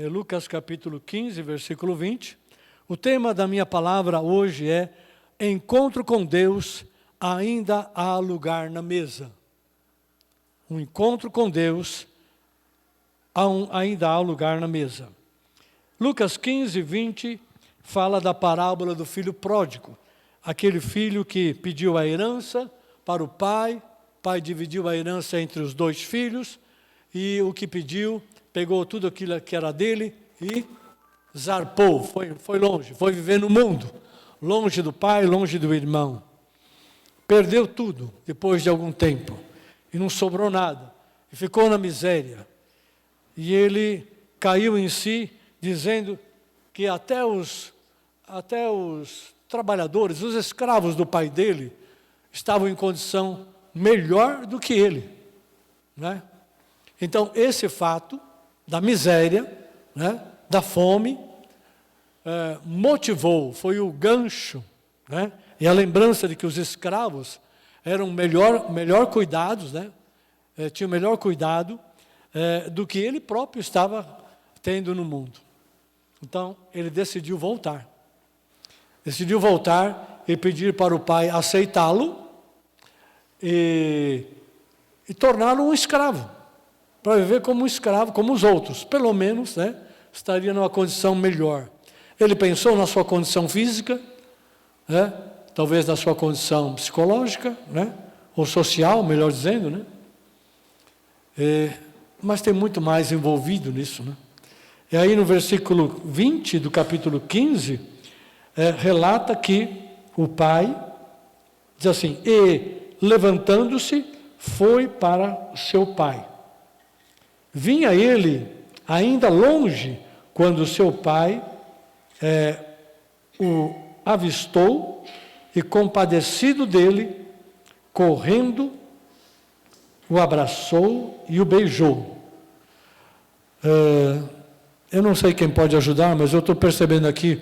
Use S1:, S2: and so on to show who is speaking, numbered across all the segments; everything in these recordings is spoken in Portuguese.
S1: Lucas capítulo 15, versículo 20. O tema da minha palavra hoje é: encontro com Deus, ainda há lugar na mesa. Um encontro com Deus, ainda há lugar na mesa. Lucas 15, 20 fala da parábola do filho pródigo. Aquele filho que pediu a herança para o pai dividiu a herança entre os dois filhos, e o que pediu, pegou tudo aquilo que era dele e zarpou, foi longe, foi viver no mundo, longe do pai, longe do irmão. Perdeu tudo depois de algum tempo, e não sobrou nada, e ficou na miséria. E ele caiu em si, dizendo que até os trabalhadores, os escravos do pai dele, estavam em condição melhor do que ele, né? Então, esse fato da miséria, né, da fome, motivou, foi o gancho, né, e a lembrança de que os escravos eram melhor cuidados, né, tinham melhor cuidado do que ele próprio estava tendo no mundo. Então, ele decidiu voltar. Decidiu voltar e pedir para o pai aceitá-lo e torná-lo um escravo, para viver como um escravo, como os outros. Pelo menos, né, estaria numa condição melhor. Ele pensou na sua condição física, né, talvez na sua condição psicológica, né, ou social, melhor dizendo, né? Mas tem muito mais envolvido nisso, né? E aí no versículo 20 do capítulo 15, relata que o pai diz assim: e levantando-se, foi para seu pai. Vinha ele ainda longe, quando seu pai o avistou e, compadecido dele, correndo, o abraçou e o beijou. Eu não sei quem pode ajudar, mas eu estou percebendo aqui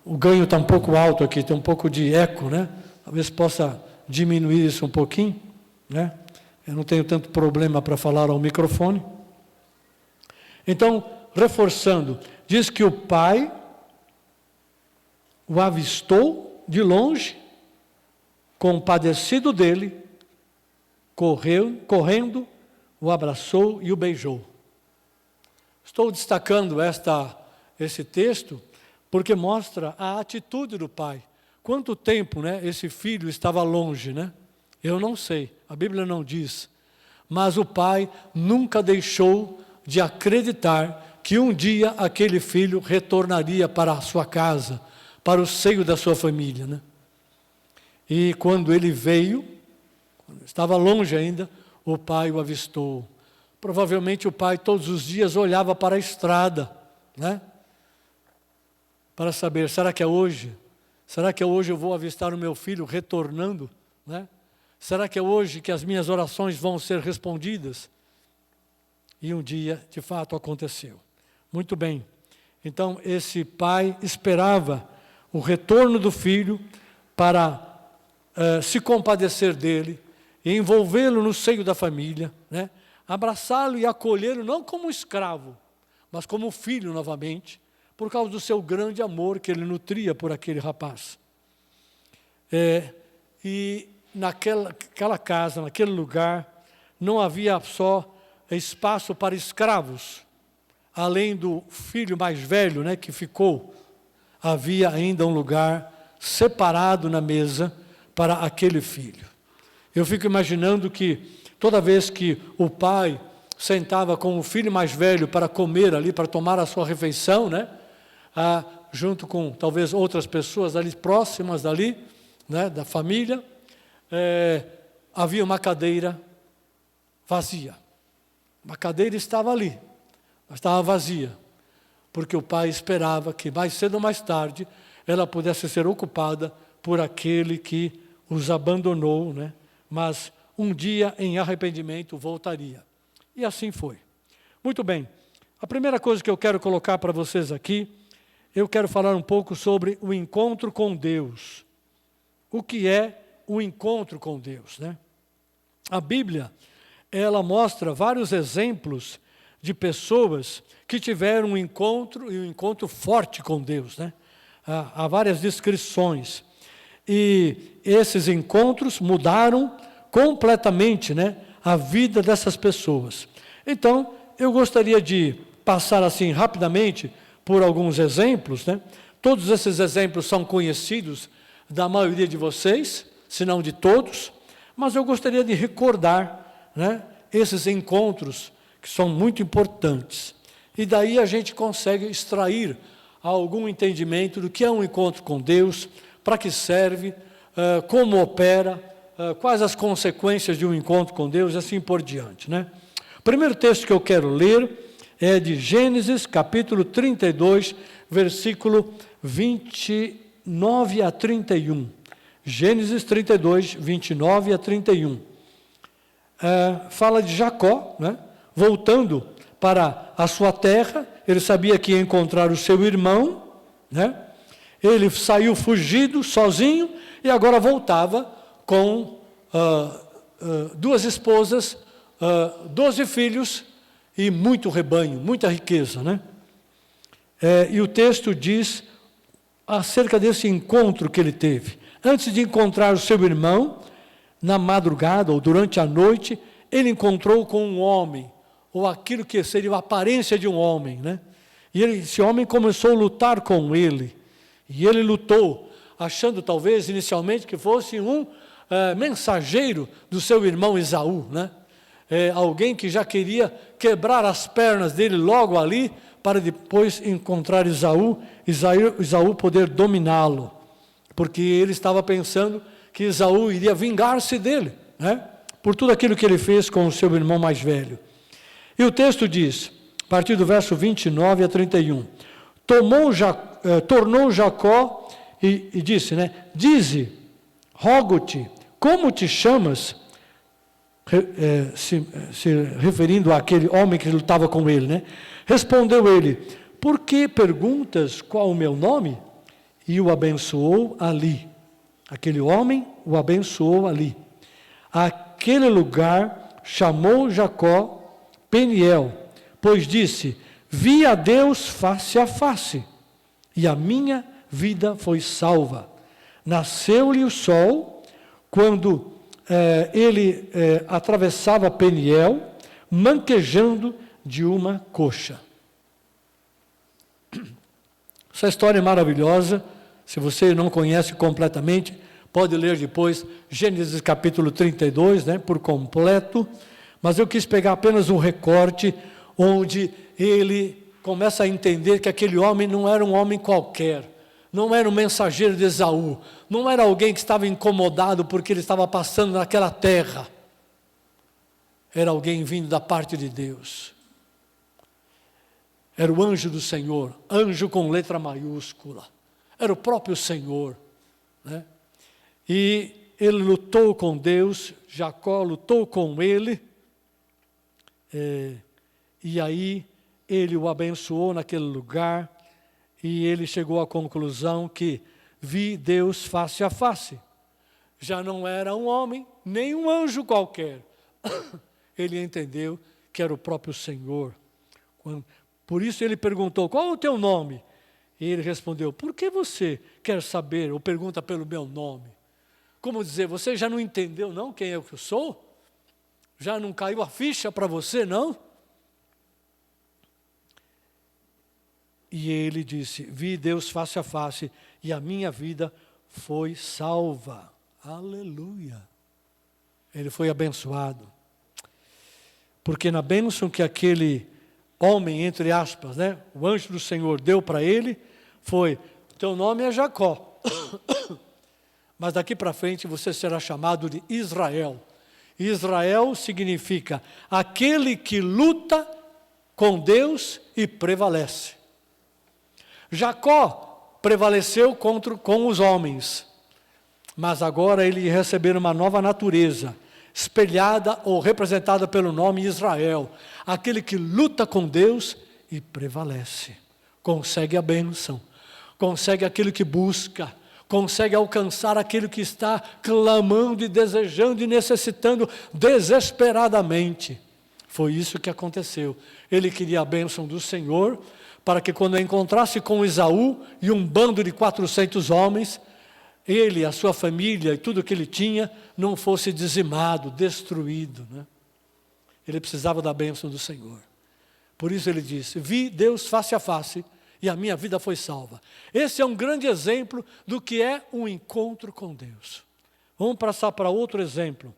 S1: o ganho está um pouco alto aqui, tem um pouco de eco, né? Talvez possa diminuir isso um pouquinho, né? Eu não tenho tanto problema para falar ao microfone. Então, reforçando, diz que o pai o avistou de longe, compadecido dele, correndo, o abraçou e o beijou. Estou destacando esse texto porque mostra a atitude do pai. Quanto tempo, né, esse filho estava longe, né? Eu não sei, a Bíblia não diz. Mas o pai nunca deixou de acreditar que um dia aquele filho retornaria para a sua casa, para o seio da sua família, né? E quando ele veio, estava longe ainda, o pai o avistou. Provavelmente o pai todos os dias olhava para a estrada, né, para saber, será que é hoje? Será que é hoje eu vou avistar o meu filho retornando, né? Será que é hoje que as minhas orações vão ser respondidas? E um dia, de fato, aconteceu. Muito bem. Então, esse pai esperava o retorno do filho para se compadecer dele e envolvê-lo no seio da família, né? Abraçá-lo e acolhê-lo não como escravo, mas como filho novamente, por causa do seu grande amor que ele nutria por aquele rapaz. E naquela casa, naquele lugar, não havia só espaço para escravos, além do filho mais velho, né, que ficou, havia ainda um lugar separado na mesa para aquele filho. Eu fico imaginando que toda vez que o pai sentava com o filho mais velho para comer ali, para tomar a sua refeição, né, junto com talvez outras pessoas ali próximas dali, né, da família, havia uma cadeira vazia. Uma cadeira estava ali, mas estava vazia, porque o pai esperava que mais cedo ou mais tarde ela pudesse ser ocupada por aquele que os abandonou, né, mas um dia, em arrependimento, voltaria. E assim foi. Muito bem. A primeira coisa que eu quero colocar para vocês aqui, eu quero falar um pouco sobre o encontro com Deus. O que é o encontro com Deus, né? A Bíblia, ela mostra vários exemplos de pessoas que tiveram um encontro forte com Deus, né? Há várias descrições. E esses encontros mudaram completamente, né, a vida dessas pessoas. Então, eu gostaria de passar assim rapidamente por alguns exemplos, né? Todos esses exemplos são conhecidos da maioria de vocês, se não de todos, mas eu gostaria de recordar, né, esses encontros que são muito importantes. E daí a gente consegue extrair algum entendimento do que é um encontro com Deus, para que serve, como opera, quais as consequências de um encontro com Deus, e assim por diante, né? O primeiro texto que eu quero ler é de Gênesis, capítulo 32, versículo 29 a 31. Gênesis 32, 29 a 31. Fala de Jacó, né, voltando para a sua terra. Ele sabia que ia encontrar o seu irmão, né? Ele saiu fugido, sozinho, e agora voltava com 2 esposas, 12 filhos e muito rebanho, muita riqueza, né? E o texto diz acerca desse encontro que ele teve. Antes de encontrar o seu irmão, na madrugada ou durante a noite, ele encontrou com um homem, ou aquilo que seria a aparência de um homem, né? E esse homem começou a lutar com ele. E ele lutou, achando talvez inicialmente que fosse um mensageiro do seu irmão Esaú, né? Alguém que já queria quebrar as pernas dele logo ali, para depois encontrar Esaú poder dominá-lo. Porque ele estava pensando que Esaú iria vingar-se dele, né, por tudo aquilo que ele fez com o seu irmão mais velho. E o texto diz, a partir do verso 29 a 31, tornou Jacó e disse, né, dize, rogo-te, como te chamas? Se referindo àquele homem que lutava com ele, né? Respondeu ele, por que perguntas qual o meu nome? E o abençoou ali. Aquele homem o abençoou ali. Aquele lugar chamou Jacó Peniel, pois disse, vi a Deus face a face, e a minha vida foi salva. Nasceu-lhe o sol, quando ele atravessava Peniel, manquejando de uma coxa. Essa história é maravilhosa. Se você não conhece completamente, pode ler depois Gênesis capítulo 32, né, por completo. Mas eu quis pegar apenas um recorte onde ele começa a entender que aquele homem não era um homem qualquer, não era um mensageiro de Esaú, não era alguém que estava incomodado porque ele estava passando naquela terra. Era alguém vindo da parte de Deus. Era o anjo do Senhor, anjo com letra maiúscula. Era o próprio Senhor, né? E ele lutou com Deus, Jacó lutou com ele, e aí ele o abençoou naquele lugar, e ele chegou à conclusão que vi Deus face a face. Já não era um homem, nem um anjo qualquer. Ele entendeu que era o próprio Senhor. Por isso ele perguntou, qual é o teu nome? E ele respondeu, por que você quer saber ou pergunta pelo meu nome? Como dizer, você já não entendeu não quem eu sou? Já não caiu a ficha para você não? E ele disse, vi Deus face a face e a minha vida foi salva. Aleluia. Ele foi abençoado. Porque na bênção que aquele homem, entre aspas, né, o anjo do Senhor deu para ele, foi, teu nome é Jacó, mas daqui para frente você será chamado de Israel. Israel significa aquele que luta com Deus e prevalece. Jacó prevaleceu com os homens, mas agora ele ia receber uma nova natureza, espelhada ou representada pelo nome Israel, aquele que luta com Deus e prevalece, consegue a bênção, consegue aquilo que busca, consegue alcançar aquilo que está clamando e desejando e necessitando desesperadamente. Foi isso que aconteceu. Ele queria a bênção do Senhor, para que quando encontrasse com Esaú e um bando de 400 homens, ele, a sua família e tudo que ele tinha, não fosse dizimado, destruído, né? Ele precisava da bênção do Senhor. Por isso ele disse, vi Deus face a face e a minha vida foi salva. Esse é um grande exemplo do que é um encontro com Deus. Vamos passar para outro exemplo.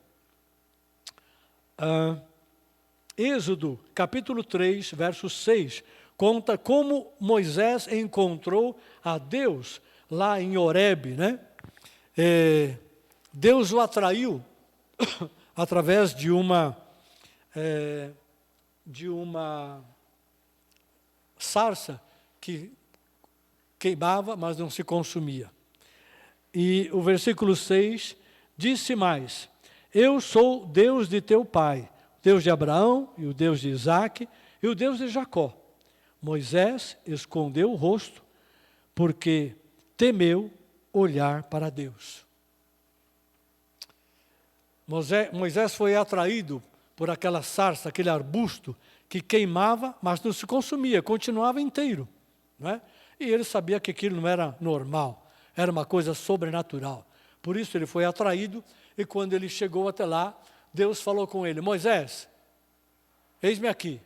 S1: Êxodo, capítulo 3, verso 6, conta como Moisés encontrou a Deus lá em Horebe, né? Deus o atraiu através de uma sarça que queimava, mas não se consumia. E o versículo 6 disse mais, eu sou Deus de teu pai, Deus de Abraão, e o Deus de Isaque, e o Deus de Jacó. Moisés escondeu o rosto, porque temeu olhar para Deus. Moisés foi atraído por aquela sarça, aquele arbusto, que queimava, mas não se consumia, continuava inteiro, não é? E ele sabia que aquilo não era normal, era uma coisa sobrenatural. Por isso ele foi atraído, e quando ele chegou até lá, Deus falou com ele, Moisés, eis-me aqui,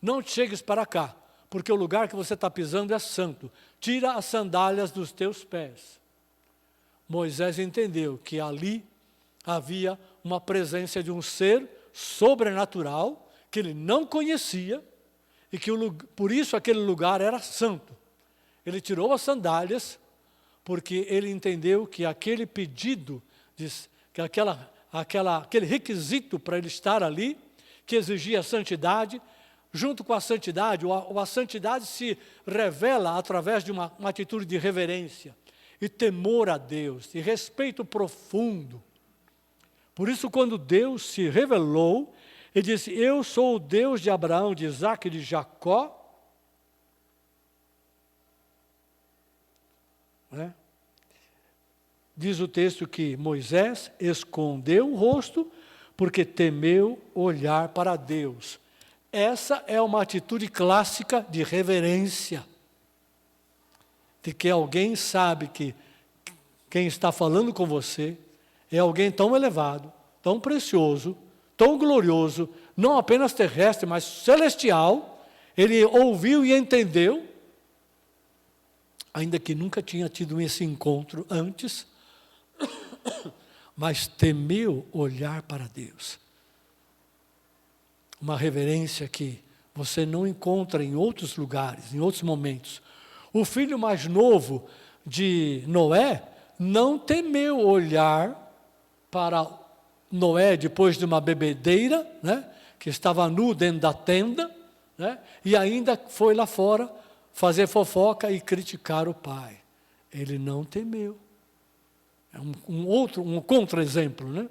S1: não te chegues para cá, porque o lugar que você está pisando é santo, tira as sandálias dos teus pés. Moisés entendeu que ali havia uma presença de um ser sobrenatural, que ele não conhecia, e que por isso aquele lugar era santo. Ele tirou as sandálias, porque ele entendeu que aquele pedido, que aquele requisito para ele estar ali, que exigia santidade, junto com a santidade, a santidade se revela através de uma atitude de reverência, e temor a Deus, e respeito profundo. Por isso, quando Deus se revelou, ele disse, eu sou o Deus de Abraão, de Isaque e de Jacó. Diz o texto que Moisés escondeu o rosto, porque temeu olhar para Deus. Essa é uma atitude clássica de reverência, de que alguém sabe que quem está falando com você é alguém tão elevado, tão precioso, tão glorioso, não apenas terrestre, mas celestial. Ele ouviu e entendeu, ainda que nunca tinha tido esse encontro antes, mas temeu olhar para Deus. Uma reverência que você não encontra em outros lugares, em outros momentos. O filho mais novo de Noé não temeu olhar para Noé depois de uma bebedeira, né, que estava nu dentro da tenda, né, e ainda foi lá fora fazer fofoca e criticar o pai. Ele não temeu. É um contra-exemplo, né?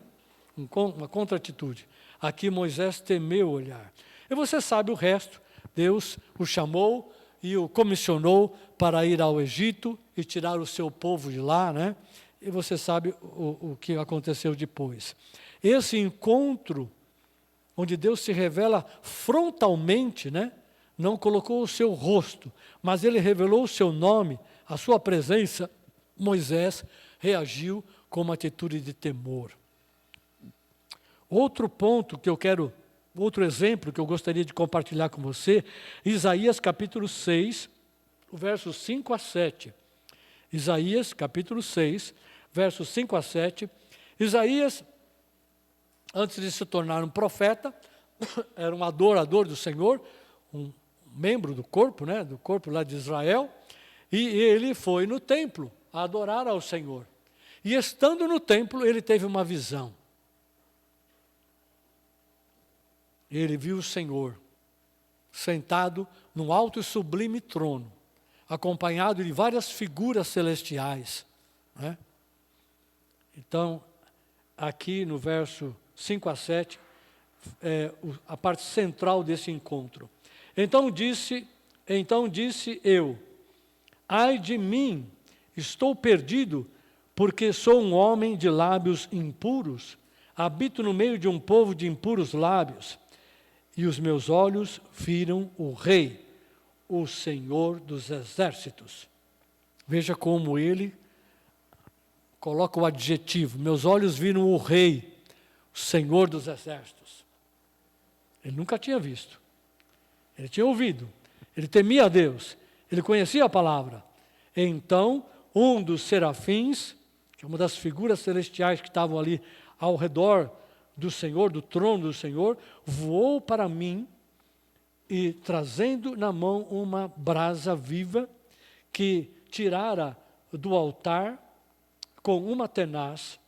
S1: Uma contra-atitude. Aqui Moisés temeu olhar. E você sabe o resto. Deus o chamou e o comissionou para ir ao Egito e tirar o seu povo de lá, né? E você sabe o que aconteceu depois. Esse encontro, onde Deus se revela frontalmente, né? Não colocou o seu rosto, mas ele revelou o seu nome, a sua presença. Moisés reagiu com uma atitude de temor. Outro ponto que eu quero, outro exemplo que eu gostaria de compartilhar com você, Isaías capítulo 6, versos 5 a 7. Isaías capítulo 6, versos 5 a 7. Isaías, antes de se tornar um profeta, era um adorador do Senhor, um membro do corpo, né, do corpo lá de Israel, e ele foi no templo a adorar ao Senhor. E estando no templo, ele teve uma visão. Ele viu o Senhor sentado num alto e sublime trono, acompanhado de várias figuras celestiais, né? Então, aqui no verso 5 a 7, a parte central desse encontro. Então disse eu, ai de mim, estou perdido, porque sou um homem de lábios impuros, habito no meio de um povo de impuros lábios, e os meus olhos viram o Rei, o Senhor dos Exércitos. Veja como ele coloca o adjetivo. Meus olhos viram o Rei, o Senhor dos Exércitos. Ele nunca tinha visto. Ele tinha ouvido. Ele temia a Deus. Ele conhecia a palavra. Então, um dos serafins, que é uma das figuras celestiais que estavam ali ao redor do Senhor, do trono do Senhor, voou para mim e, trazendo na mão uma brasa viva que tirara do altar com uma tenaz,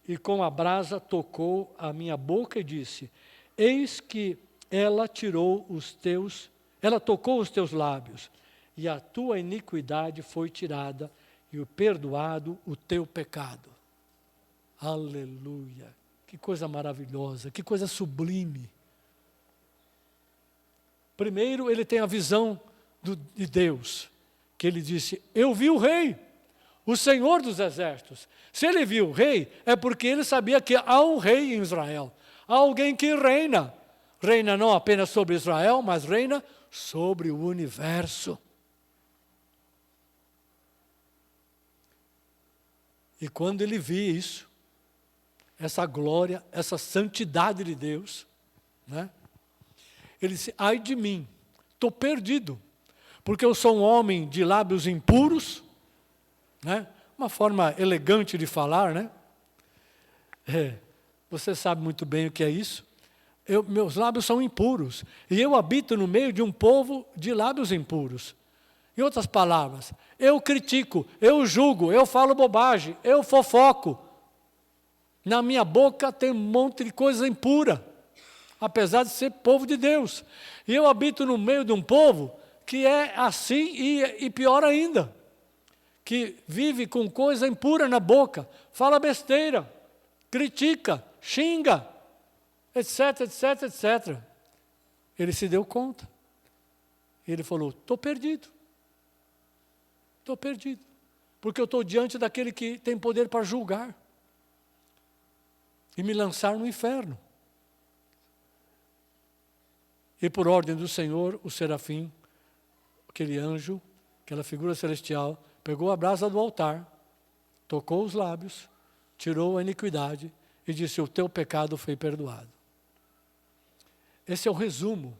S1: e com a brasa tocou a minha boca e disse: eis que ela tocou os teus lábios, e a tua iniquidade foi tirada, e o perdoado o teu pecado. Aleluia! Que coisa maravilhosa, que coisa sublime. Primeiro, ele tem a visão de Deus, que ele disse: eu vi o Rei, o Senhor dos Exércitos. Se ele viu o Rei, é porque ele sabia que há um Rei em Israel, há alguém que reina. Reina não apenas sobre Israel, mas reina sobre o universo. E quando ele via isso, essa glória, essa santidade de Deus, né? Ele disse: ai de mim, estou perdido, porque eu sou um homem de lábios impuros, né? Uma forma elegante de falar, né? Você sabe muito bem o que é isso. Meus lábios são impuros, e eu habito no meio de um povo de lábios impuros. Em outras palavras, eu critico, eu julgo, eu falo bobagem, eu fofoco. Na minha boca tem um monte de coisa impura, apesar de ser povo de Deus. E eu habito no meio de um povo que é assim e pior ainda, que vive com coisa impura na boca, fala besteira, critica, xinga, etc, etc, etc. Ele se deu conta. Ele falou: estou perdido. Estou perdido, porque eu estou diante daquele que tem poder para julgar e me lançar no inferno. E por ordem do Senhor, o serafim, aquele anjo, aquela figura celestial, pegou a brasa do altar, tocou os lábios, tirou a iniquidade e disse: o teu pecado foi perdoado. Esse é o resumo,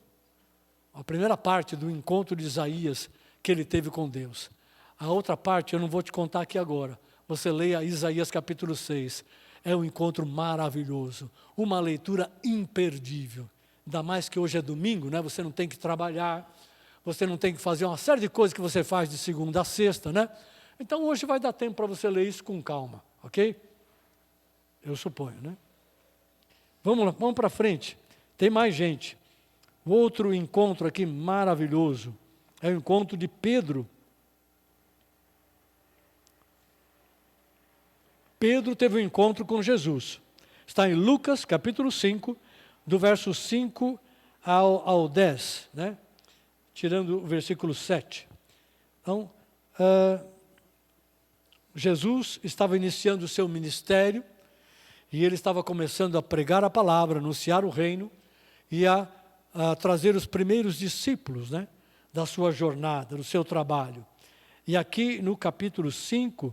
S1: a primeira parte do encontro de Isaías que ele teve com Deus. A outra parte eu não vou te contar aqui agora. Você leia Isaías capítulo 6. É um encontro maravilhoso, uma leitura imperdível. Ainda mais que hoje é domingo, né? Você não tem que trabalhar, você não tem que fazer uma série de coisas que você faz de segunda a sexta, né? Então hoje vai dar tempo para você ler isso com calma, ok? Eu suponho, né? Vamos lá, vamos para frente. Tem mais gente. O outro encontro aqui maravilhoso é o encontro de Pedro. Pedro teve um encontro com Jesus. Está em Lucas, capítulo 5, do verso 5 ao 10, né? Tirando o versículo 7. Então, Jesus estava iniciando o seu ministério, e ele estava começando a pregar a palavra, anunciar o reino, e a trazer os primeiros discípulos, né, da sua jornada, do seu trabalho. E aqui no capítulo 5,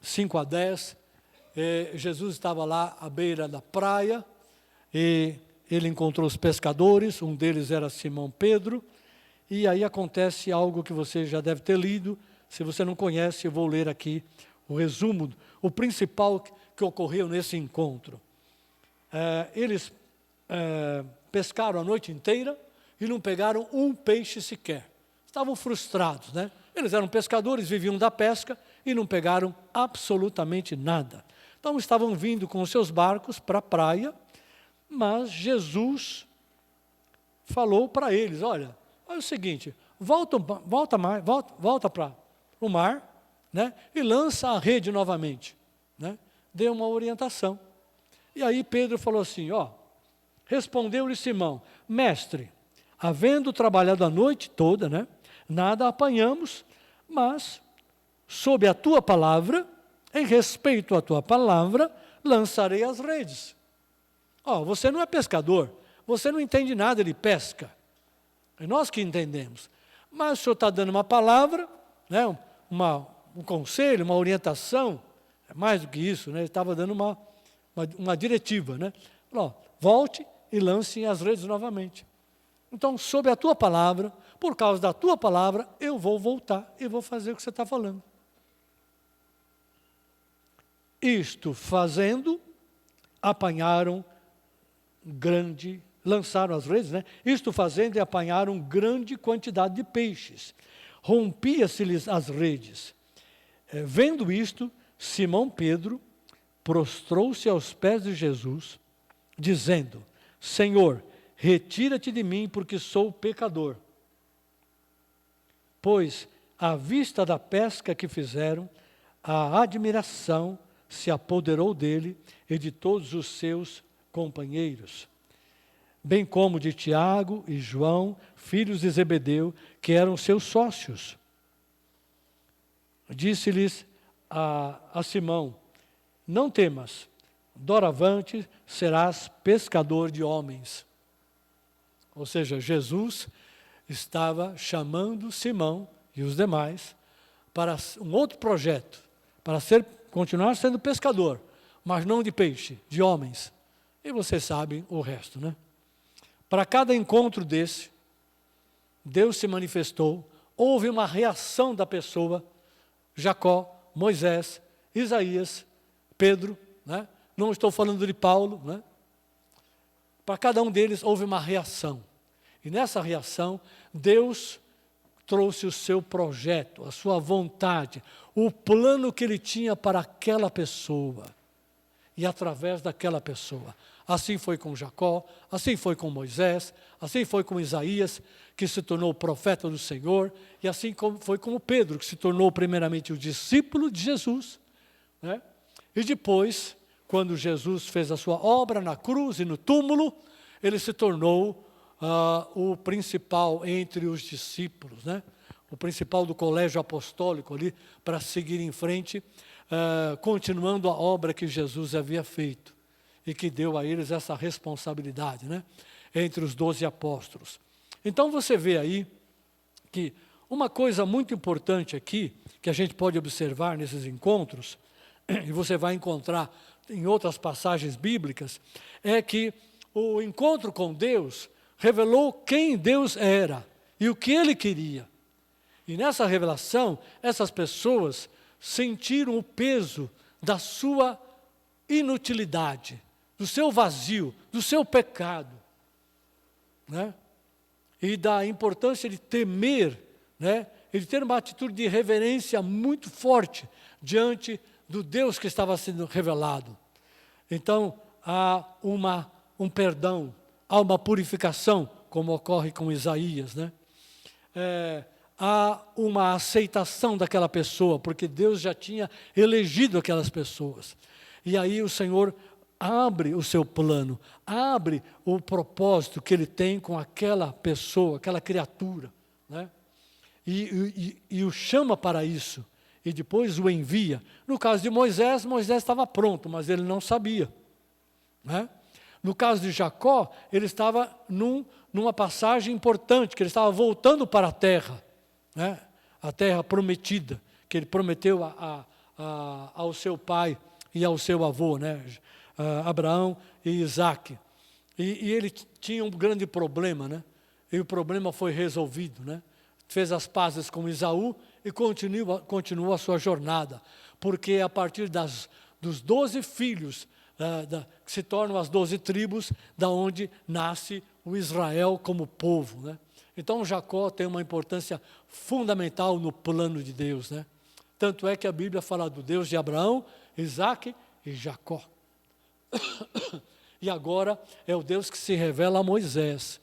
S1: 5 a 10, Jesus estava lá à beira da praia, e ele encontrou os pescadores, um deles era Simão Pedro, e aí acontece algo que você já deve ter lido. Se você não conhece, eu vou ler aqui o resumo, o principal que ocorreu nesse encontro. Eles pescaram a noite inteira e não pegaram um peixe sequer. Estavam frustrados, né? Eles eram pescadores, viviam da pesca e não pegaram absolutamente nada. Então estavam vindo com os seus barcos para a praia, mas Jesus falou para eles: olha o seguinte, volta para o mar, né, e lança a rede novamente, né? Deu uma orientação. E aí Pedro falou assim: respondeu-lhe Simão: mestre, havendo trabalhado a noite toda, né, nada apanhamos, mas sob a tua palavra, em respeito à tua palavra, lançarei as redes. Você não é pescador, você não entende nada de pesca. É nós que entendemos. Mas o senhor está dando uma palavra, né, um conselho, uma orientação, é mais do que isso, né, ele estava dando uma diretiva. Né? Volte e lance as redes novamente. Então, sob a tua palavra, por causa da tua palavra, eu vou voltar e vou fazer o que você está falando. Isto fazendo, lançaram as redes, né? Isto fazendo e apanharam grande quantidade de peixes. Rompia-se-lhes as redes. Vendo isto, Simão Pedro prostrou-se aos pés de Jesus, dizendo: Senhor, retira-te de mim, porque sou pecador. Pois, à vista da pesca que fizeram, a admiração se apoderou dele e de todos os seus companheiros, bem como de Tiago e João, filhos de Zebedeu, que eram seus sócios. Disse-lhes a Simão: não temas, doravante serás pescador de homens. Ou seja, Jesus estava chamando Simão e os demais para um outro projeto, para continuar sendo pescador, mas não de peixe, de homens. E vocês sabem o resto, né? Para cada encontro desse, Deus se manifestou, houve uma reação da pessoa, Jacó, Moisés, Isaías, Pedro, né? Não estou falando de Paulo, né? Para cada um deles houve uma reação. E nessa reação, Deus trouxe o seu projeto, a sua vontade, o plano que ele tinha para aquela pessoa. E através daquela pessoa. Assim foi com Jacó, assim foi com Moisés, assim foi com Isaías, que se tornou profeta do Senhor, e assim foi com Pedro, que se tornou primeiramente o discípulo de Jesus, né? E depois, quando Jesus fez a sua obra na cruz e no túmulo, ele se tornou o principal entre os discípulos, né? O principal do colégio apostólico ali, para seguir em frente, continuando a obra que Jesus havia feito e que deu a eles essa responsabilidade, né? Entre os 12 apóstolos. Então você vê aí que uma coisa muito importante aqui, que a gente pode observar nesses encontros, e você vai encontrar em outras passagens bíblicas, é que o encontro com Deus revelou quem Deus era e o que Ele queria. E nessa revelação, essas pessoas sentiram o peso da sua inutilidade, do seu vazio, do seu pecado, né? E da importância de temer, né? E de ter uma atitude de reverência muito forte diante do Deus que estava sendo revelado. Então, há um perdão, há uma purificação, como ocorre com Isaías, né? Há uma aceitação daquela pessoa, porque Deus já tinha elegido aquelas pessoas. E aí o Senhor abre o seu plano, abre o propósito que Ele tem com aquela pessoa, aquela criatura, né? E o chama para isso, e depois o envia. No caso de Moisés, Moisés estava pronto, mas ele não sabia, né? No caso de Jacó, ele estava numa passagem importante, que ele estava voltando para a terra, né? A terra prometida, que ele prometeu ao seu pai e ao seu avô, né? Abraão e Isaque. E ele tinha um grande problema, né? E o problema foi resolvido, né? Fez as pazes com Esaú e continuou a sua jornada, porque a partir dos 12 filhos, que se tornam as 12 tribos, da onde nasce o Israel como povo, né? Então Jacó tem uma importância fundamental no plano de Deus, né? Tanto é que a Bíblia fala do Deus de Abraão, Isaque e Jacó. E agora é o Deus que se revela a Moisés,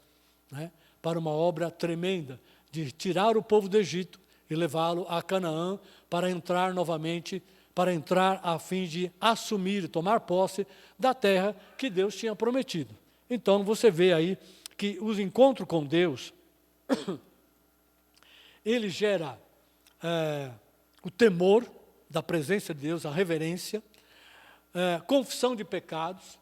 S1: né? Para uma obra tremenda, de tirar o povo do Egito e levá-lo a Canaã para entrar novamente, a fim de assumir e tomar posse da terra que Deus tinha prometido. Então você vê aí que os encontros com Deus, ele gera o temor da presença de Deus, a reverência, confissão de pecados,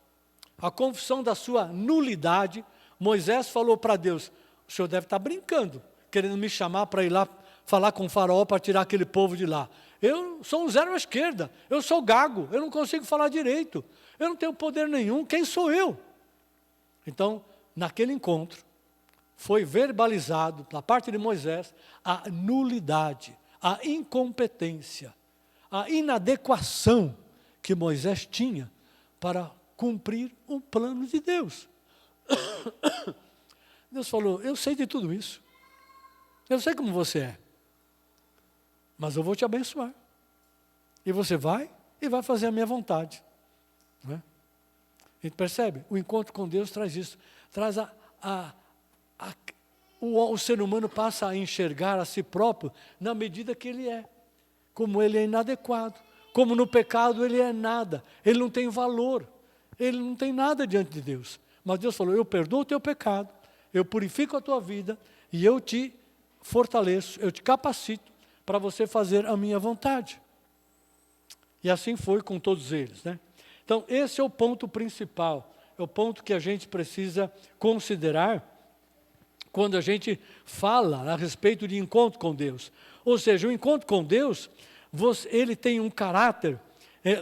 S1: a confissão da sua nulidade, Moisés falou para Deus, o senhor deve estar brincando, querendo me chamar para ir lá falar com o faraó para tirar aquele povo de lá. Eu sou um zero à esquerda, eu sou gago, eu não consigo falar direito, eu não tenho poder nenhum, quem sou eu? Então, naquele encontro, foi verbalizado, da parte de Moisés, a nulidade, a incompetência, a inadequação que Moisés tinha para cumprir o plano de Deus. Deus falou, eu sei de tudo isso, eu sei como você é, mas eu vou te abençoar, e você vai fazer a minha vontade. Não é? A gente percebe? O encontro com Deus traz isso, traz o ser humano passa a enxergar a si próprio na medida que ele é, como ele é inadequado, como no pecado ele é nada, ele não tem valor, ele não tem nada diante de Deus. Mas Deus falou, eu perdoo o teu pecado, eu purifico a tua vida e eu te fortaleço, eu te capacito para você fazer a minha vontade. E assim foi com todos eles, né? Então, esse é o ponto principal, é o ponto que a gente precisa considerar quando a gente fala a respeito de encontro com Deus. Ou seja, o encontro com Deus, ele tem um caráter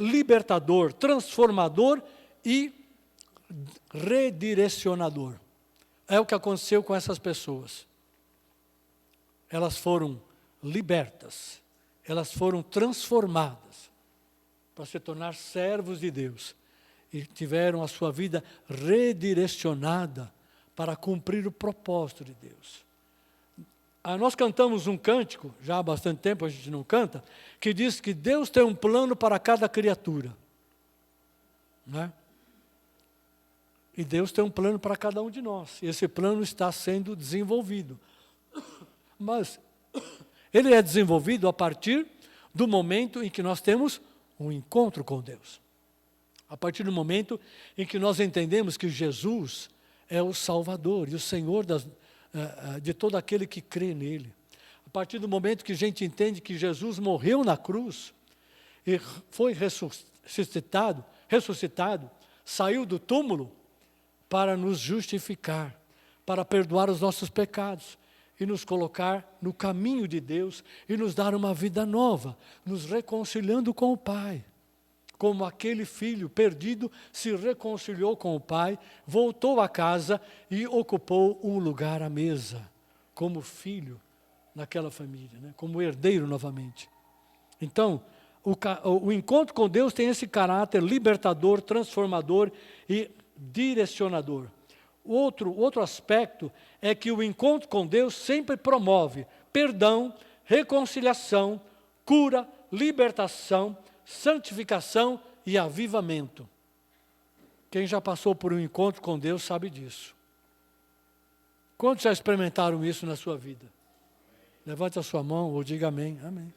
S1: libertador, transformador e redirecionador. É o que aconteceu com essas pessoas. Elas foram libertas, elas foram transformadas para se tornar servos de Deus e tiveram a sua vida redirecionada para cumprir o propósito de Deus. Nós cantamos um cântico, já há bastante tempo a gente não canta, que diz que Deus tem um plano para cada criatura. Né? E Deus tem um plano para cada um de nós. E esse plano está sendo desenvolvido. Mas ele é desenvolvido a partir do momento em que nós temos um encontro com Deus. A partir do momento em que nós entendemos que Jesus é o Salvador e o Senhor de todo aquele que crê nele. A partir do momento que a gente entende que Jesus morreu na cruz e foi ressuscitado, saiu do túmulo para nos justificar, para perdoar os nossos pecados e nos colocar no caminho de Deus e nos dar uma vida nova, nos reconciliando com o Pai. Como aquele filho perdido se reconciliou com o pai, voltou a casa e ocupou um lugar à mesa, como filho naquela família, né? Como herdeiro novamente. Então, o encontro com Deus tem esse caráter libertador, transformador e direcionador. Outro aspecto é que o encontro com Deus sempre promove perdão, reconciliação, cura, libertação, santificação e avivamento. Quem já passou por um encontro com Deus sabe disso. Quantos já experimentaram isso na sua vida? Levante a sua mão ou diga amém. Amém.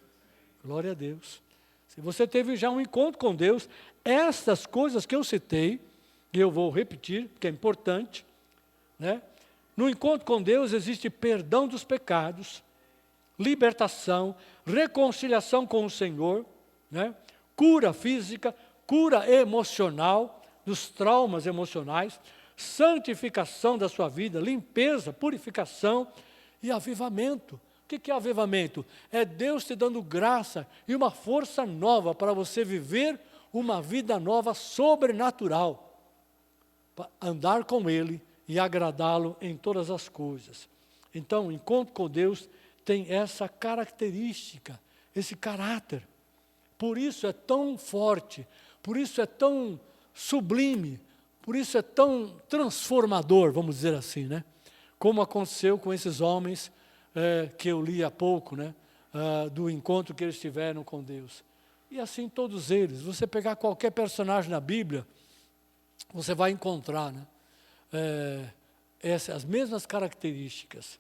S1: Glória a Deus. Se você teve já um encontro com Deus, essas coisas que eu citei, e eu vou repetir, porque é importante, né? No encontro com Deus existe perdão dos pecados, libertação, reconciliação com o Senhor, né? Cura física, cura emocional, dos traumas emocionais, santificação da sua vida, limpeza, purificação e avivamento. O que é avivamento? É Deus te dando graça e uma força nova para você viver uma vida nova sobrenatural, para andar com Ele e agradá-lo em todas as coisas. Então, o encontro com Deus tem essa característica, esse caráter. Por isso é tão forte, por isso é tão sublime, por isso é tão transformador, vamos dizer assim, né? Como aconteceu com esses homens que eu li há pouco, né? Do encontro que eles tiveram com Deus. E assim todos eles. Você pegar qualquer personagem na Bíblia, você vai encontrar, né? As mesmas características.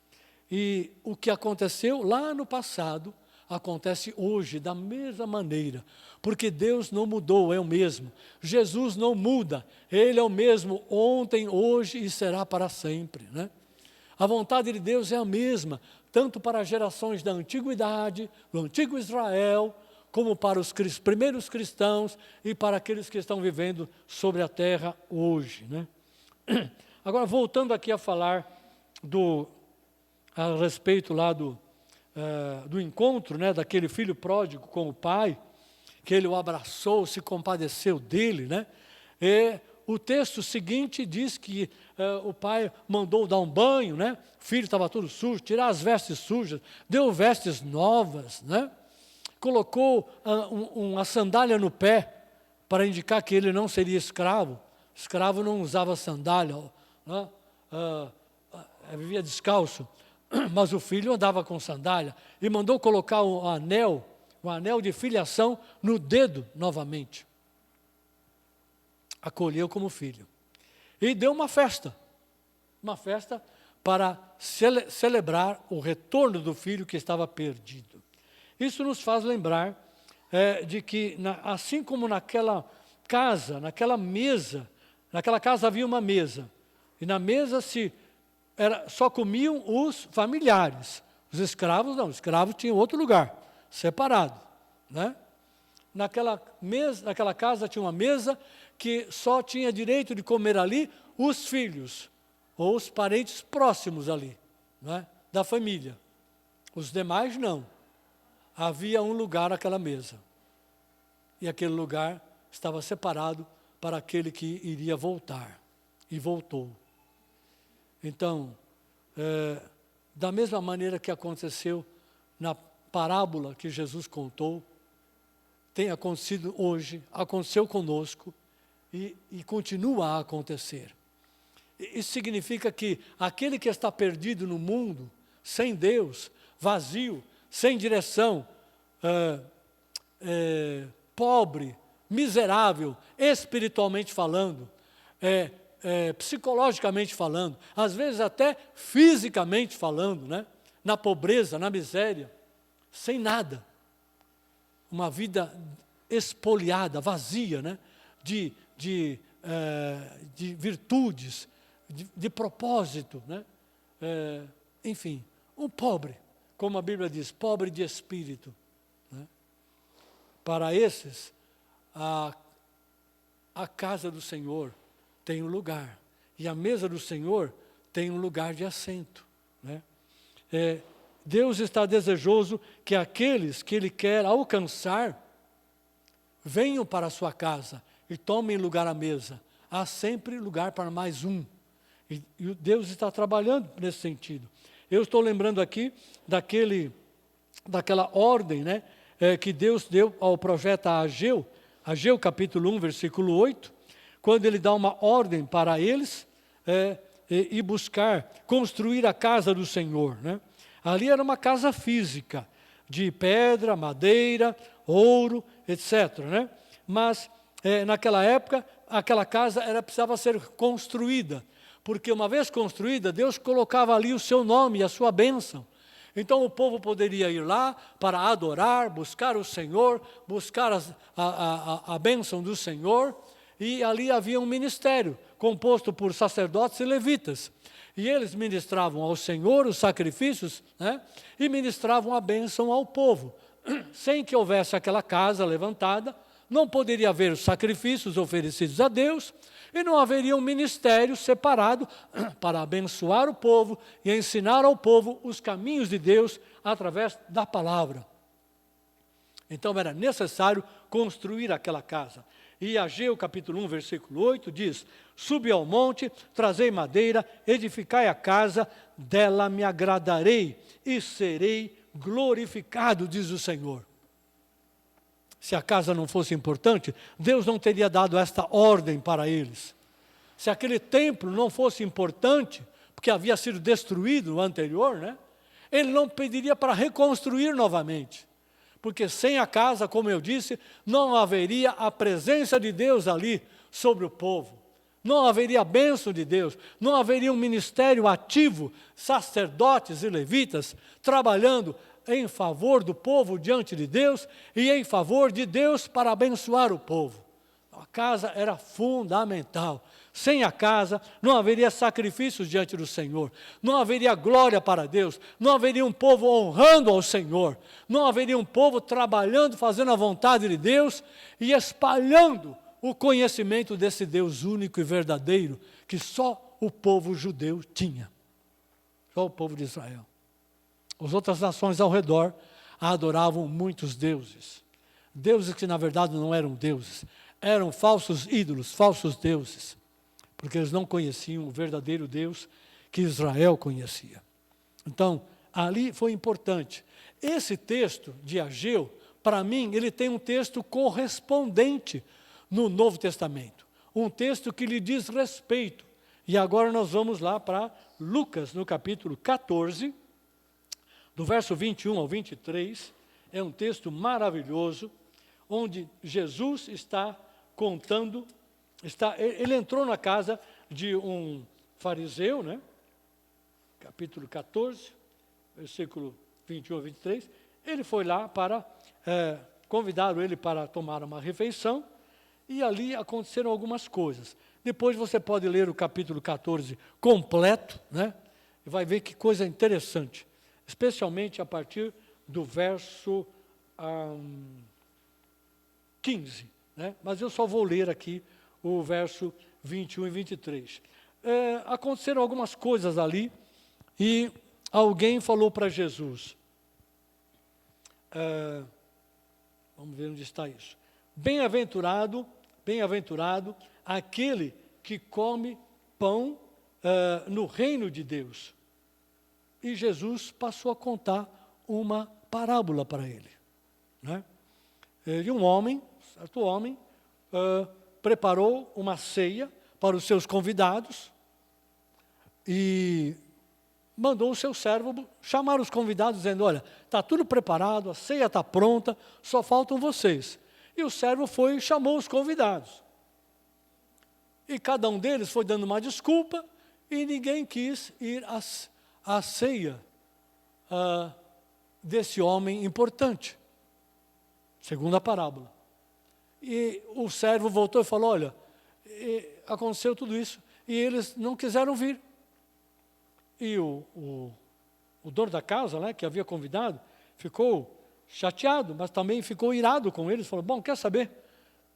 S1: E o que aconteceu lá no passado, acontece hoje da mesma maneira, porque Deus não mudou, é o mesmo. Jesus não muda, Ele é o mesmo ontem, hoje e será para sempre, né? A vontade de Deus é a mesma, tanto para as gerações da antiguidade, do antigo Israel, como para os primeiros cristãos e para aqueles que estão vivendo sobre a terra hoje, né? Agora, voltando aqui a falar a respeito lá do encontro, né, daquele filho pródigo com o pai, que ele o abraçou, se compadeceu dele, né? E o texto seguinte diz que o pai mandou dar um banho, né? O filho estava todo sujo, tirar as vestes sujas, deu vestes novas, né? Colocou uma sandália no pé para indicar que ele não seria escravo. Escravo não usava sandália, né? Vivia descalço, mas o filho andava com sandália e mandou colocar um anel de filiação no dedo novamente. Acolheu como filho. E deu uma festa para celebrar o retorno do filho que estava perdido. Isso nos faz lembrar de que, assim como naquela casa havia uma mesa, e na mesa só comiam os familiares. Os escravos não, os escravos tinham outro lugar, separado, né? Naquela casa tinha uma mesa que só tinha direito de comer ali os filhos, ou os parentes próximos ali, né, da família. Os demais não. Havia um lugar naquela mesa. E aquele lugar estava separado para aquele que iria voltar. E voltou. Então, da mesma maneira que aconteceu na parábola que Jesus contou, tem acontecido hoje, aconteceu conosco e continua a acontecer. Isso significa que aquele que está perdido no mundo, sem Deus, vazio, sem direção, pobre, miserável, espiritualmente falando, psicologicamente falando, às vezes até fisicamente falando, né? Na pobreza, na miséria, sem nada. Uma vida espoliada, vazia, né? de virtudes, de propósito, né? Enfim, um pobre, como a Bíblia diz, pobre de espírito, né? Para esses, a casa do Senhor tem um lugar, e a mesa do Senhor tem um lugar de assento, né? Deus está desejoso que aqueles que Ele quer alcançar venham para a sua casa e tomem lugar à mesa. Há sempre lugar para mais um. E Deus está trabalhando nesse sentido. Eu estou lembrando aqui daquela ordem, né, que Deus deu ao profeta Ageu, capítulo 1, versículo 8, quando ele dá uma ordem para eles e buscar construir a casa do Senhor, né? Ali era uma casa física, de pedra, madeira, ouro, etc., né? Mas, naquela época, aquela casa precisava ser construída, porque uma vez construída, Deus colocava ali o seu nome e a sua bênção. Então o povo poderia ir lá para adorar, buscar o Senhor, buscar a bênção do Senhor, e ali havia um ministério, composto por sacerdotes e levitas. E eles ministravam ao Senhor os sacrifícios, né? E ministravam a bênção ao povo. Sem que houvesse aquela casa levantada, não poderia haver os sacrifícios oferecidos a Deus, e não haveria um ministério separado para abençoar o povo e ensinar ao povo os caminhos de Deus através da palavra. Então era necessário construir aquela casa. E Ageu, capítulo 1, versículo 8, diz: subi ao monte, trazei madeira, edificai a casa, dela me agradarei e serei glorificado, diz o Senhor. Se a casa não fosse importante, Deus não teria dado esta ordem para eles. Se aquele templo não fosse importante, porque havia sido destruído no anterior, né? Ele não pediria para reconstruir novamente. Porque sem a casa, como eu disse, não haveria a presença de Deus ali sobre o povo. Não haveria a bênção de Deus, não haveria um ministério ativo, sacerdotes e levitas, trabalhando em favor do povo diante de Deus e em favor de Deus para abençoar o povo. A casa era fundamental. Sem a casa, não haveria sacrifícios diante do Senhor, não haveria glória para Deus, não haveria um povo honrando ao Senhor, não haveria um povo trabalhando, fazendo a vontade de Deus e espalhando o conhecimento desse Deus único e verdadeiro, que só o povo judeu tinha. Só o povo de Israel. As outras nações ao redor adoravam muitos deuses. Deuses que na verdade não eram deuses, eram falsos ídolos, falsos deuses, porque eles não conheciam o verdadeiro Deus que Israel conhecia. Então, ali foi importante. Esse texto de Ageu, para mim, ele tem um texto correspondente no Novo Testamento, um texto que lhe diz respeito. E agora nós vamos lá para Lucas, no capítulo 14, do verso 21 ao 23, é um texto maravilhoso, onde Jesus está contando, ele entrou na casa de um fariseu, né? Capítulo 14, versículo 21 a 23, ele foi lá para, convidaram ele para tomar uma refeição, e ali aconteceram algumas coisas. Depois você pode ler o capítulo 14 completo, né? E vai ver que coisa interessante, especialmente a partir do verso 15, né? Mas eu só vou ler aqui o verso 21 e 23. Aconteceram algumas coisas ali, e alguém falou para Jesus, vamos ver onde está isso. Bem-aventurado aquele que come pão no reino de Deus. E Jesus passou a contar uma parábola para ele, né? De um homem, certo homem, preparou uma ceia para os seus convidados e mandou o seu servo chamar os convidados, dizendo, olha, está tudo preparado, a ceia está pronta, só faltam vocês. E o servo foi e chamou os convidados. E cada um deles foi dando uma desculpa, e ninguém quis ir à ceia desse homem importante, segundo a parábola. E o servo voltou e falou, olha, aconteceu tudo isso, e eles não quiseram vir. E o dono da casa, né, que havia convidado, ficou chateado, mas também ficou irado com eles, falou, bom, quer saber?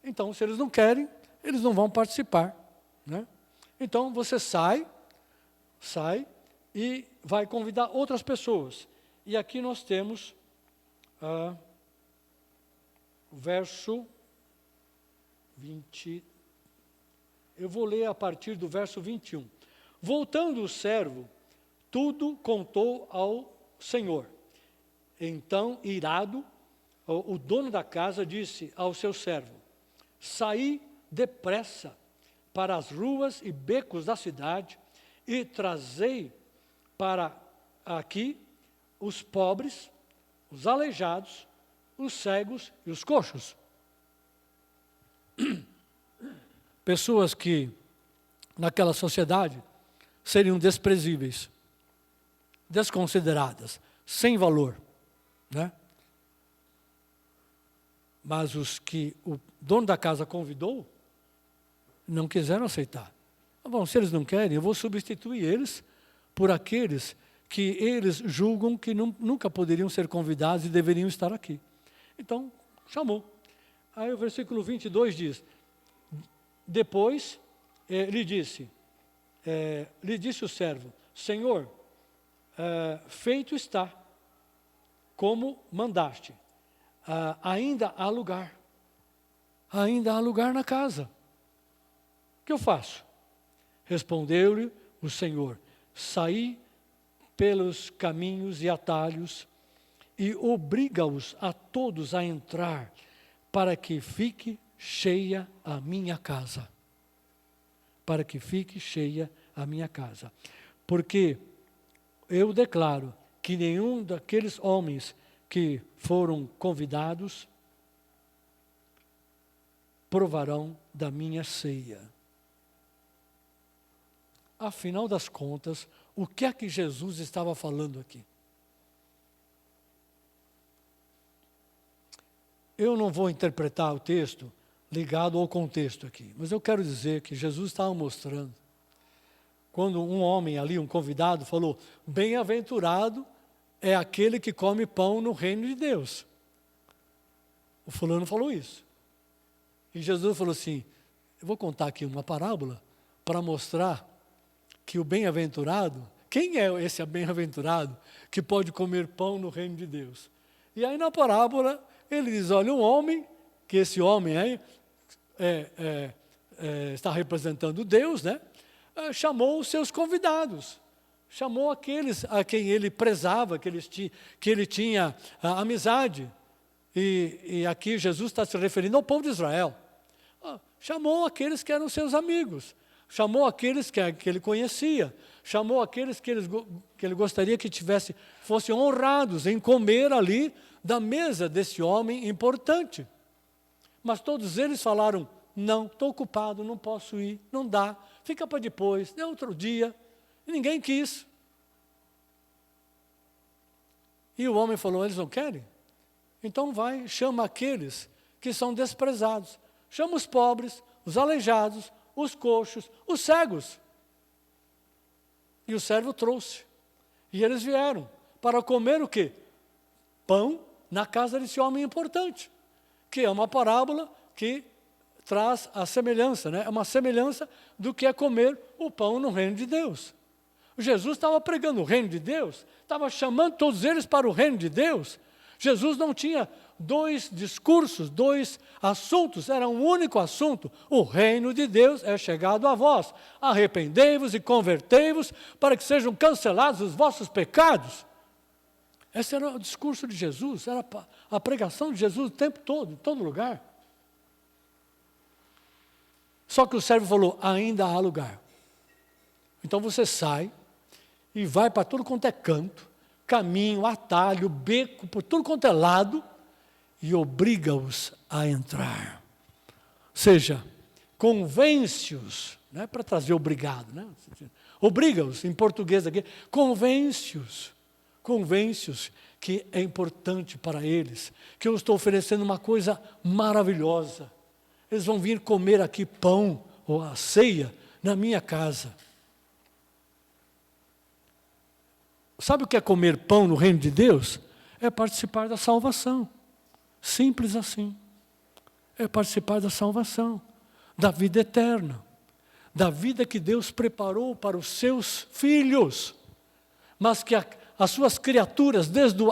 S1: Então, se eles não querem, eles não vão participar, né? Então, você sai e vai convidar outras pessoas. E aqui nós temos o verso 20, eu vou ler a partir do verso 21. Voltando o servo, tudo contou ao Senhor. Então, irado, o dono da casa disse ao seu servo, saí depressa para as ruas e becos da cidade e trazei para aqui os pobres, os aleijados, os cegos e os coxos. Pessoas que, naquela sociedade, seriam desprezíveis, desconsideradas, sem valor, né? Mas os que o dono da casa convidou, não quiseram aceitar. Bom, se eles não querem, eu vou substituir eles por aqueles que eles julgam que nunca poderiam ser convidados e deveriam estar aqui. Então, chamou. Aí o versículo 22 diz, depois lhe disse o servo, Senhor, feito está, como mandaste, ainda há lugar na casa. O que eu faço? Respondeu-lhe o Senhor, saí pelos caminhos e atalhos e obriga-os a todos a entrar, para que fique cheia a minha casa. Para que fique cheia a minha casa. Porque eu declaro que nenhum daqueles homens que foram convidados provarão da minha ceia. Afinal das contas, o que é que Jesus estava falando aqui? Eu não vou interpretar o texto ligado ao contexto aqui. Mas eu quero dizer que Jesus estava mostrando, quando um homem ali, um convidado, falou, bem-aventurado é aquele que come pão no reino de Deus. O fulano falou isso. E Jesus falou assim, eu vou contar aqui uma parábola para mostrar que o bem-aventurado, quem é esse bem-aventurado que pode comer pão no reino de Deus? E aí na parábola ele diz, olha, um homem, que esse homem aí está representando Deus, né? Chamou os seus convidados, chamou aqueles a quem ele prezava, que ele tinha amizade. E aqui Jesus está se referindo ao povo de Israel. Chamou aqueles que eram seus amigos, chamou aqueles que ele conhecia, chamou aqueles que ele gostaria que fossem honrados em comer ali da mesa desse homem importante. Mas todos eles falaram, não, estou ocupado, não posso ir, não dá, fica para depois, é outro dia. E ninguém quis. E o homem falou, eles não querem? Então vai, chama aqueles que são desprezados. Chama os pobres, os aleijados, os coxos, os cegos. E o servo trouxe. E eles vieram para comer o quê? Pão na casa desse homem importante. Que é uma parábola que traz a semelhança, né? É uma semelhança do que é comer o pão no reino de Deus. Jesus estava pregando o reino de Deus, estava chamando todos eles para o reino de Deus. Jesus não tinha dois discursos, dois assuntos, era um único assunto. O reino de Deus é chegado a vós. Arrependei-vos e convertei-vos para que sejam cancelados os vossos pecados. Esse era o discurso de Jesus, era a pregação de Jesus o tempo todo, em todo lugar. Só que o servo falou, ainda há lugar. Então você sai e vai para tudo quanto é canto, caminho, atalho, beco, por tudo quanto é lado, e obriga-os a entrar. Ou seja, convence-os, não é para trazer obrigado, né? Obriga-os, em português aqui, convence-os que é importante para eles, que eu estou oferecendo uma coisa maravilhosa. Eles vão vir comer aqui pão, ou a ceia, na minha casa. Sabe o que é comer pão no reino de Deus? É participar da salvação. Simples assim. É participar da salvação, da vida eterna, da vida que Deus preparou para os seus filhos, mas que as suas criaturas, desde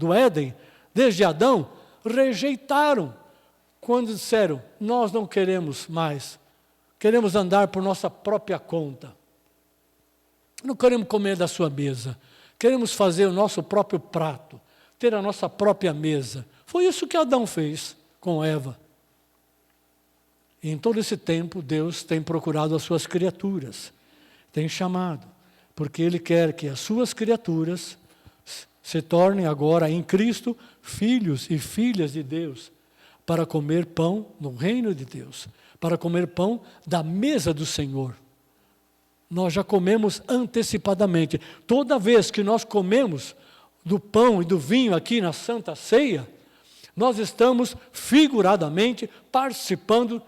S1: o Éden, desde Adão, rejeitaram, quando disseram, nós não queremos mais, queremos andar por nossa própria conta. Não queremos comer da sua mesa, queremos fazer o nosso próprio prato, ter a nossa própria mesa. Foi isso que Adão fez com Eva. E em todo esse tempo, Deus tem procurado as suas criaturas, tem chamado, porque Ele quer que as suas criaturas se tornem agora em Cristo filhos e filhas de Deus, para comer pão no reino de Deus, para comer pão da mesa do Senhor. Nós já comemos antecipadamente. Toda vez que nós comemos do pão e do vinho aqui na Santa Ceia, nós estamos figuradamente participando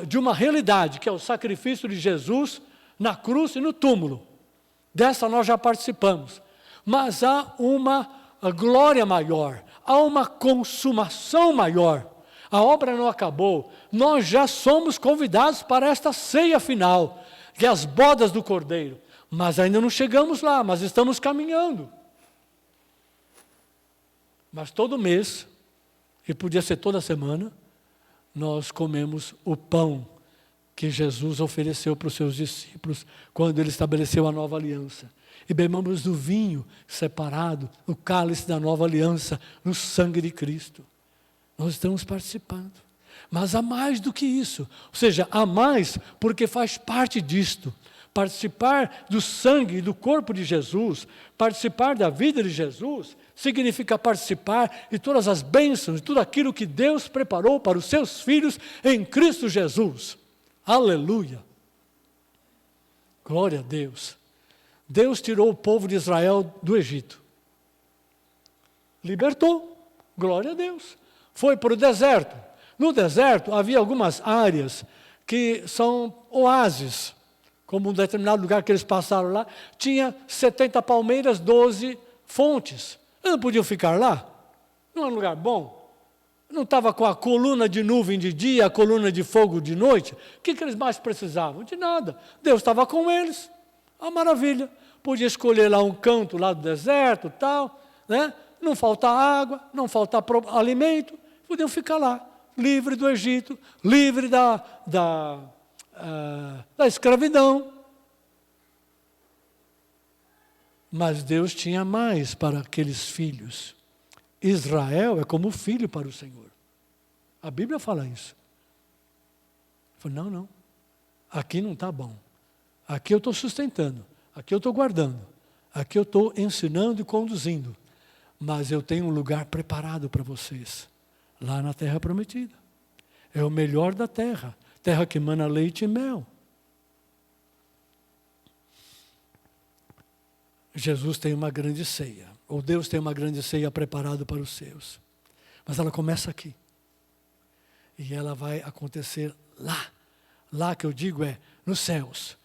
S1: de uma realidade, que é o sacrifício de Jesus na cruz e no túmulo. Dessa nós já participamos. Mas há uma glória maior, há uma consumação maior. A obra não acabou, nós já somos convidados para esta ceia final, que é as bodas do Cordeiro. Mas ainda não chegamos lá, mas estamos caminhando. Mas todo mês, e podia ser toda semana, nós comemos o pão que Jesus ofereceu para os seus discípulos, quando Ele estabeleceu a nova aliança. E bebamos do vinho separado, o cálice da nova aliança, no sangue de Cristo. Nós estamos participando. Mas há mais do que isso. Ou seja, há mais porque faz parte disto. Participar do sangue e do corpo de Jesus, participar da vida de Jesus, significa participar de todas as bênçãos, de tudo aquilo que Deus preparou para os seus filhos em Cristo Jesus. Aleluia! Glória a Deus. Deus tirou o povo de Israel do Egito. Libertou. Glória a Deus. Foi para o deserto. No deserto havia algumas áreas que são oásis, como um determinado lugar que eles passaram lá, tinha 70 palmeiras, 12 fontes. Eles não podiam ficar lá? Não é um lugar bom? Não estava com a coluna de nuvem de dia, a coluna de fogo de noite? O que eles mais precisavam? De nada. Deus estava com eles. Uma maravilha. Podia escolher lá um canto lá do deserto, tal, né? Não falta água, não falta alimento. Podiam ficar lá, livre do Egito, livre da escravidão. Mas Deus tinha mais para aqueles filhos. Israel é como filho para o Senhor. A Bíblia fala isso. Eu falei, não, aqui não está bom. Aqui eu estou sustentando, aqui eu estou guardando, aqui eu estou ensinando e conduzindo. Mas eu tenho um lugar preparado para vocês, lá na terra prometida. É o melhor da terra, terra que mana leite e mel. Jesus tem uma grande ceia, ou Deus tem uma grande ceia preparada para os seus. Mas ela começa aqui. E ela vai acontecer lá. Lá que eu digo é nos céus.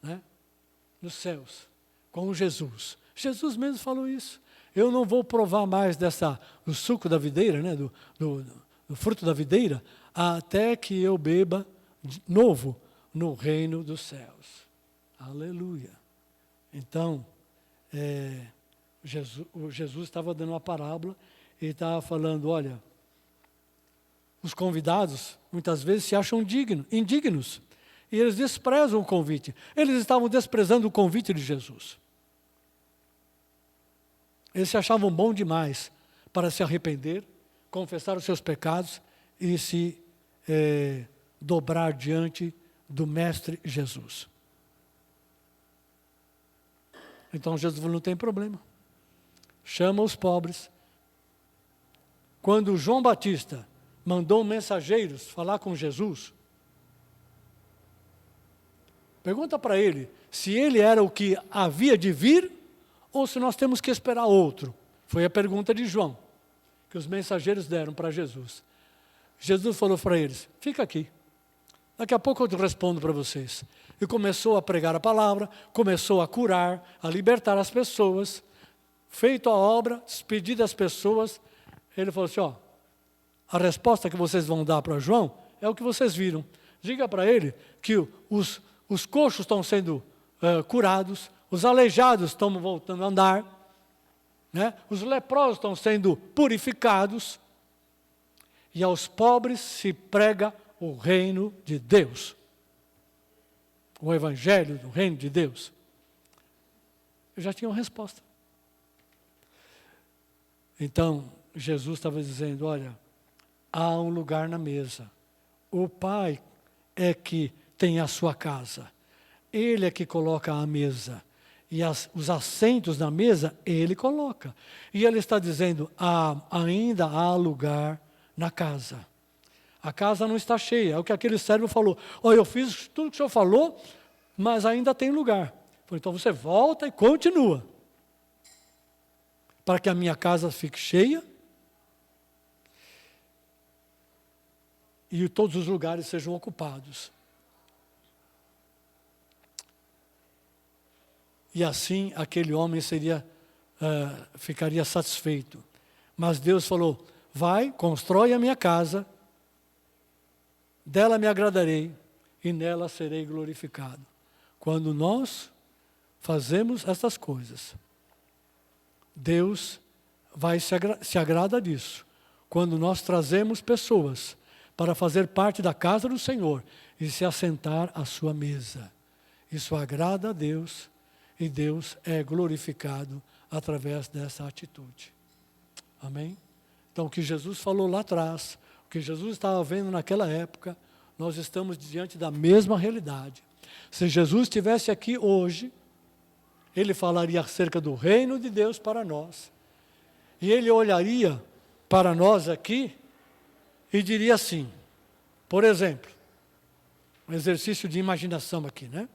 S1: Né? Nos céus. Com Jesus. Jesus mesmo falou isso. Eu não vou provar mais do suco da videira, né? do fruto da videira, até que eu beba de novo no reino dos céus. Aleluia. Então, Jesus estava dando uma parábola e estava falando, olha, os convidados muitas vezes se acham indignos e eles desprezam o convite. Eles estavam desprezando o convite de Jesus. Eles se achavam bom demais para se arrepender, confessar os seus pecados e se dobrar diante do Mestre Jesus. Então Jesus falou, não tem problema. Chama os pobres. Quando João Batista mandou mensageiros falar com Jesus, pergunta para ele se ele era o que havia de vir ou se nós temos que esperar outro. Foi a pergunta de João, que os mensageiros deram para Jesus. Jesus falou para eles, fica aqui. Daqui a pouco eu respondo para vocês. E começou a pregar a palavra, começou a curar, a libertar as pessoas. Feito a obra, despedido as pessoas, ele falou assim, a resposta que vocês vão dar para João é o que vocês viram. Diga para ele que os coxos estão sendo curados, os aleijados estão voltando a andar, né? Os leprosos estão sendo purificados, e aos pobres se prega o reino de Deus. O evangelho do reino de Deus. Eu já tinha uma resposta. Então, Jesus estava dizendo, olha, há um lugar na mesa. O Pai é que tem a sua casa. Ele é que coloca a mesa. E os assentos na mesa, Ele coloca. E Ele está dizendo, ainda há lugar na casa. A casa não está cheia. É o que aquele servo falou. Eu fiz tudo que o senhor falou, mas ainda tem lugar. Então você volta e continua. Para que a minha casa fique cheia e todos os lugares sejam ocupados. E assim aquele homem ficaria satisfeito. Mas Deus falou, vai, constrói a minha casa, dela me agradarei e nela serei glorificado. Quando nós fazemos essas coisas, Deus se agrada disso. Quando nós trazemos pessoas para fazer parte da casa do Senhor e se assentar à sua mesa. Isso agrada a Deus e Deus é glorificado através dessa atitude. Amém? Então, o que Jesus falou lá atrás, o que Jesus estava vendo naquela época, nós estamos diante da mesma realidade. Se Jesus estivesse aqui hoje, Ele falaria acerca do reino de Deus para nós. E Ele olharia para nós aqui e diria assim, por exemplo, um exercício de imaginação aqui, né?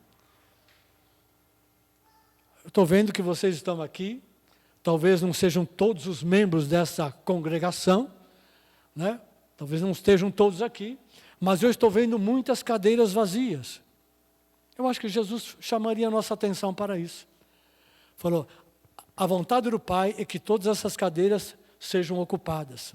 S1: Eu estou vendo que vocês estão aqui, talvez não sejam todos os membros dessa congregação, né? talvez não estejam todos aqui, mas eu estou vendo muitas cadeiras vazias. Eu acho que Jesus chamaria a nossa atenção para isso. Falou, a vontade do Pai é que todas essas cadeiras sejam ocupadas.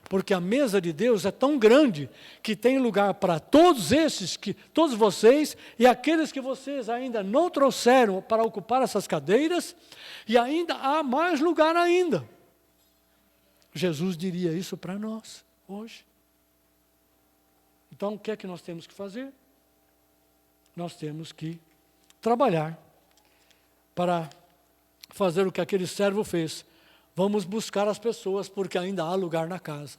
S1: Porque a mesa de Deus é tão grande que tem lugar para todos esses, todos vocês e aqueles que vocês ainda não trouxeram para ocupar essas cadeiras, e ainda há mais lugar ainda. Jesus diria isso para nós hoje. Então, o que é que nós temos que fazer? Nós temos que trabalhar para fazer o que aquele servo fez. Vamos buscar as pessoas, porque ainda há lugar na casa.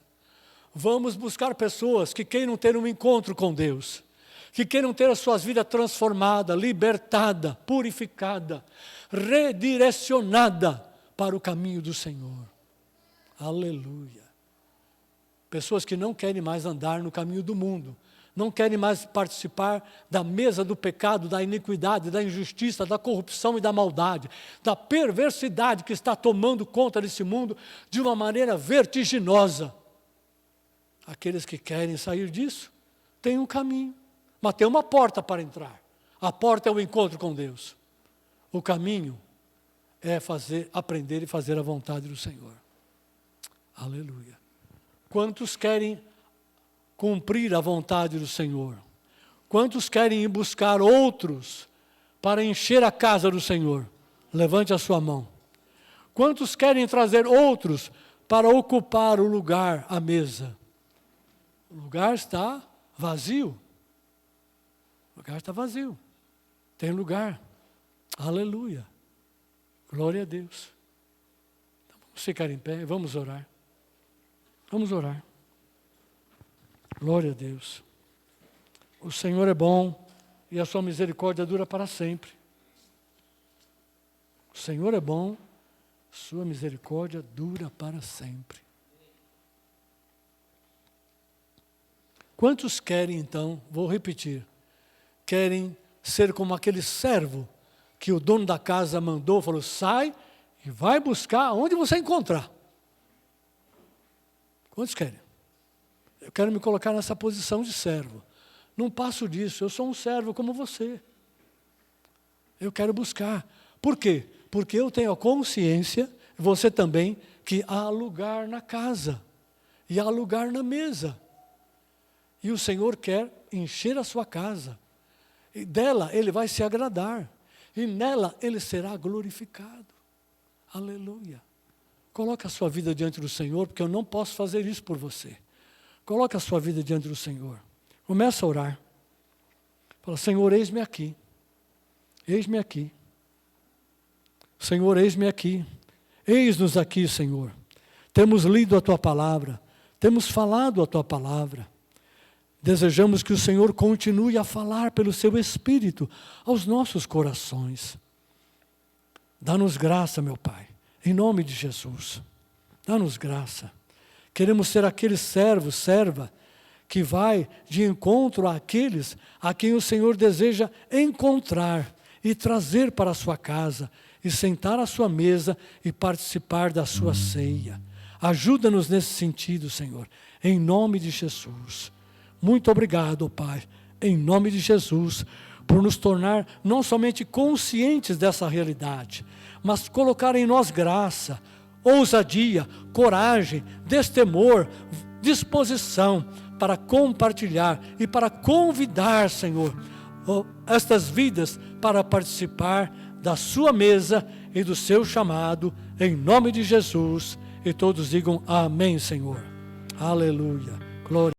S1: Vamos buscar pessoas que queiram ter um encontro com Deus, que queiram ter as suas vidas transformadas, libertada, purificada, redirecionada para o caminho do Senhor. Aleluia. Pessoas que não querem mais andar no caminho do mundo, não querem mais participar da mesa do pecado, da iniquidade, da injustiça, da corrupção e da maldade, da perversidade que está tomando conta desse mundo de uma maneira vertiginosa. Aqueles que querem sair disso, têm um caminho, mas tem uma porta para entrar. A porta é o encontro com Deus. O caminho é aprender e fazer a vontade do Senhor. Aleluia. Quantos querem cumprir a vontade do Senhor? Quantos querem ir buscar outros para encher a casa do Senhor? Levante a sua mão. Quantos querem trazer outros para ocupar o lugar, a mesa? O lugar está vazio. O lugar está vazio. Tem lugar. Aleluia. Glória a Deus. Então, vamos ficar em pé e vamos orar. Vamos orar. Glória a Deus. O Senhor é bom e a sua misericórdia dura para sempre. O Senhor é bom, sua misericórdia dura para sempre. Quantos querem então, vou repetir, querem ser como aquele servo que o dono da casa mandou, falou, sai e vai buscar onde você encontrar. Quantos querem? Eu quero me colocar nessa posição de servo. Não passo disso, eu sou um servo como você. Eu quero buscar. Por quê? Porque eu tenho a consciência, você também, que há lugar na casa. E há lugar na mesa. E o Senhor quer encher a sua casa. E dela Ele vai se agradar. E nela Ele será glorificado. Aleluia. Coloque a sua vida diante do Senhor, porque eu não posso fazer isso por você. Coloque a sua vida diante do Senhor. Começa a orar. Fala, Senhor, eis-me aqui. Eis-me aqui. Senhor, eis-me aqui. Eis-nos aqui, Senhor. Temos lido a Tua palavra. Temos falado a Tua palavra. Desejamos que o Senhor continue a falar pelo Seu Espírito aos nossos corações. Dá-nos graça, meu Pai, em nome de Jesus. Dá-nos graça. Queremos ser aquele servo, serva, que vai de encontro àqueles a quem o Senhor deseja encontrar e trazer para a sua casa, e sentar à sua mesa e participar da sua ceia. Ajuda-nos nesse sentido, Senhor, em nome de Jesus. Muito obrigado, Pai, em nome de Jesus, por nos tornar não somente conscientes dessa realidade, mas colocar em nós graça, ousadia, coragem, destemor, disposição para compartilhar e para convidar, Senhor, estas vidas para participar da sua mesa e do seu chamado, em nome de Jesus. E todos digam amém, Senhor. Aleluia. Glória.